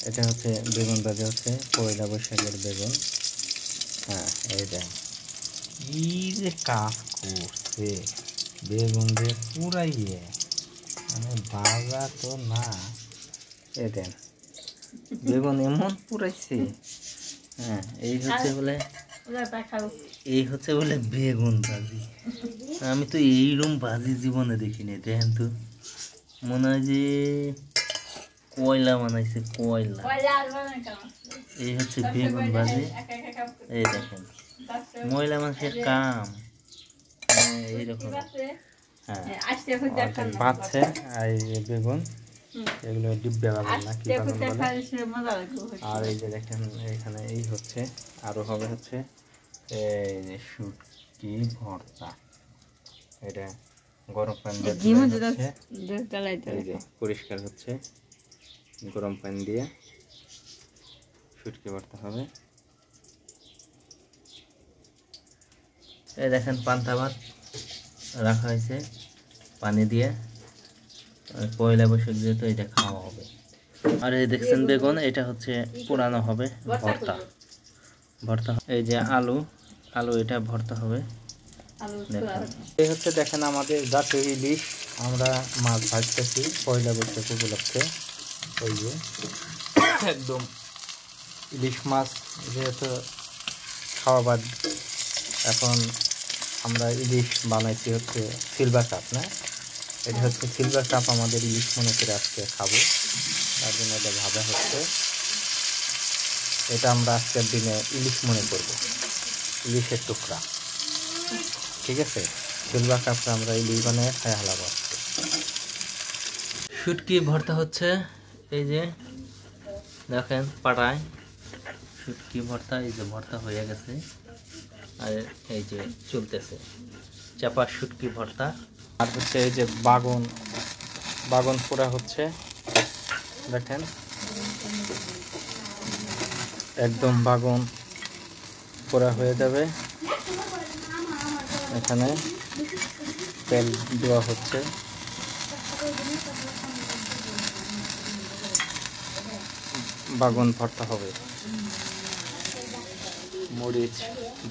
এটা হচ্ছে বেগুন ভাজা, হচ্ছে পয়লা বৈশাখের বেগুন। হ্যাঁ, এই দেখ কি যে কাজ করছে বেগুন দিয়ে পুরাইয়ে, মানে ভাজা তো না। এই দেন বেগুন এমন পুরাইছে। হ্যাঁ, এই হচ্ছে বলে বেগুন ভাজি। আমি তো এইরকম ভাজি জীবনে দেখিনি। দেখেন তো, মনে হয় যে কয়লা বানাইছে, কয়লা। এই হচ্ছে বেগুন ভাজি। এই দেখেন ময়লা মানুষের কাম এইরকম। হ্যাঁ, বাচ্চা আর এই যে বেগুন, এগুলো ডিব্বা বাগান না কি বাগান বলে। আর এই যে দেখেন এখানে এই হচ্ছে আরো হবে হচ্ছে এই যে শুটকি ভর্তা। এটা গরম পানি দিয়ে এই যে পরিষ্কার হচ্ছে, গরম পানি দিয়ে শুটকি ভর্তা হবে। এই দেখেন পান্তা ভাত রাখা হয়েছে পানি দিয়ে, পয়লা বৈশাখ যেহেতু এটা খাওয়া হবে। আর এই দেখছেন বেগুন, এটা হচ্ছে পুরানো হবে ভর্তা। ভর্তা এই যে আলু, এটা ভর্তা হবে। এই হচ্ছে দেখেন আমাদের জাতীয় ইলিশ, আমরা মাছ ভাজতেছি পয়লা বৈশাখ উপলক্ষে। ওই যে একদম ইলিশ মাছ যেহেতু খাওয়া বাদ, এখন আমরা ইলিশ বানাইছি হচ্ছে সিলভার কাপ, না এটা হচ্ছে সিলভার কাপ আমাদের ইলিশ মনে করে আজকে খাবো, তার জন্য এটা ভাজা হচ্ছে। এটা আমরা আজকের দিনে ইলিশ মনে করব, ইলিশের টুকরা, ঠিক আছে। সিলভার কাপটা আমরা ইলিশ বানিয়ে খাই হালাবো আজকে। শুটকি ভর্তা হচ্ছে, এই যে দেখেন পাটায় শুটকি ভর্তা, এই যে ভর্তা হয়ে গেছে। আর এই যে চলতেছে চাপা শুটকি ভর্তা। আর হচ্ছে এই যে বাগন পোড়া হচ্ছে, দেখেন একদম বাগন পোড়া হয়ে যাবে। এখানে তেল দেওয়া হচ্ছে, বাগন ভর্তা হবে। মরিচ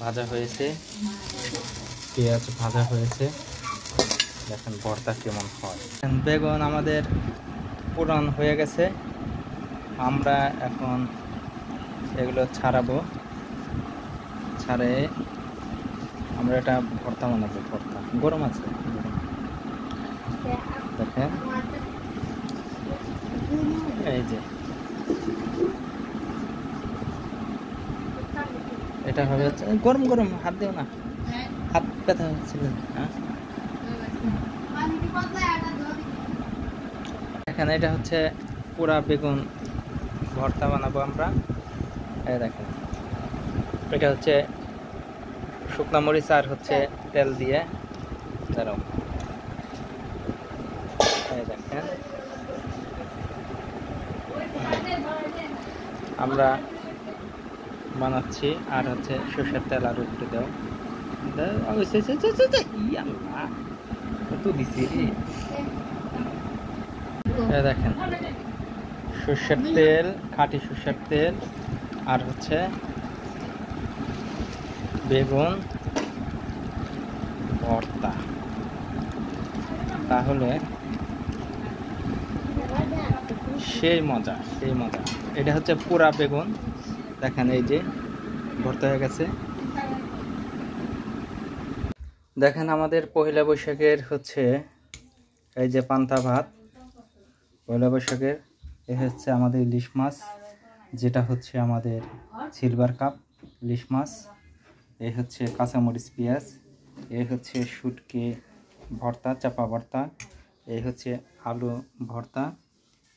ভাজা হয়েছে, পেঁয়াজ ভাজা হয়েছে, দেখেন ভর্তা কেমন হয়। বেগুন আমাদের পুরান হয়ে গেছে, আমরা এখন এগুলো ছাড়াবো, ছাড়ে আমরা এটা ভর্তা বানাবো। ভর্তা গরম আছে, দেখেন এই যে এটা হবে হচ্ছে গরম গরম, হাত দিও না, হাত ব্যথা হচ্ছিল। হ্যাঁ, এখানে এটা হচ্ছে পুরা বেগুন ভর্তা বানাবো আমরা। এই দেখেন এটা হচ্ছে শুকনা মরিচ আর হচ্ছে তেল দিয়ে, দাঁড়াও, এই দেখেন আমরা বানাচ্ছি। আর হচ্ছে সরষের তেল আর একটু দাও, দেখেন সরষের তেল, খাঁটি সরষের তেল, আর হচ্ছে বেগুন ভর্তা। তাহলে সেই মজা, সেই মজা। এটা হচ্ছে পুরা বেগুন, দেখেন এই যে ভর্তা হয়ে গেছে। দেখেন আমাদের পয়লা বৈশাখের হচ্ছে এই যে পান্তা ভাত, পয়লা বৈশাখের। এ হচ্ছে আমাদের ইলিশ মাছ, যেটা হচ্ছে আমাদের সিলভার কাপ ইলিশ মাছ। এই হচ্ছে কাঁচামরিচ পেঁয়াজ, এই হচ্ছে শুটকি ভর্তা, চাপা ভর্তা, এই হচ্ছে আলু ভর্তা,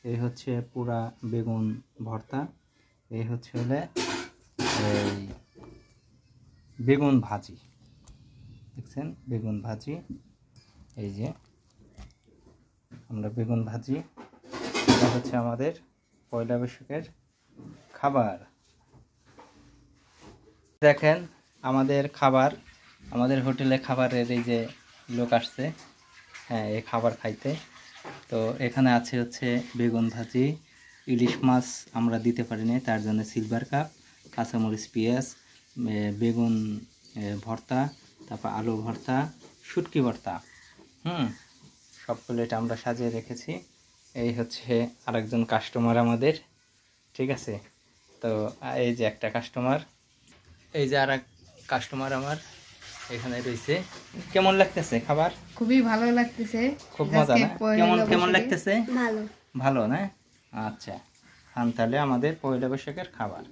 এই হচ্ছে পুরা বেগুন ভর্তা, এই হচ্ছে হলে এই বেগুন ভাজি, দেখছেন বেগুন ভাজি। এই যে আমরা বেগুন ভাজি, এটা হচ্ছে আমাদের পয়লা বৈশাখের খাবার। দেখেন আমাদের খাবার, আমাদের হোটেলে খাবারের এই যে লোক আসছে, হ্যাঁ এই খাবার খাইতে। তো এখানে আছে হচ্ছে বেগুন ভাজি, ইলিশ মাছ আমরা দিতে পারি না, তার জন্য সিলভার কাপ, কাঁচামরিচ, পেঁয়াজ, বেগুন ভর্তা, তারপর আলু ভর্তা, শুটকি ভর্তা, সব প্লেট আমরা সাজিয়ে রেখেছি। এই হচ্ছে আরেকজন কাস্টমার আমাদের, ঠিক আছে। তো এই যে একটা কাস্টমার, এই যে আর এক কাস্টমার আমার এখানে রয়েছে। কেমন লাগতেছে খাবার? খুবই ভালো লাগতেছে, খুব মজা না? কেমন কেমন লাগতেছে? ভালো, ভালো না? আচ্ছা, খান তাহলে আমাদের পয়লা বৈশাখের খাবার।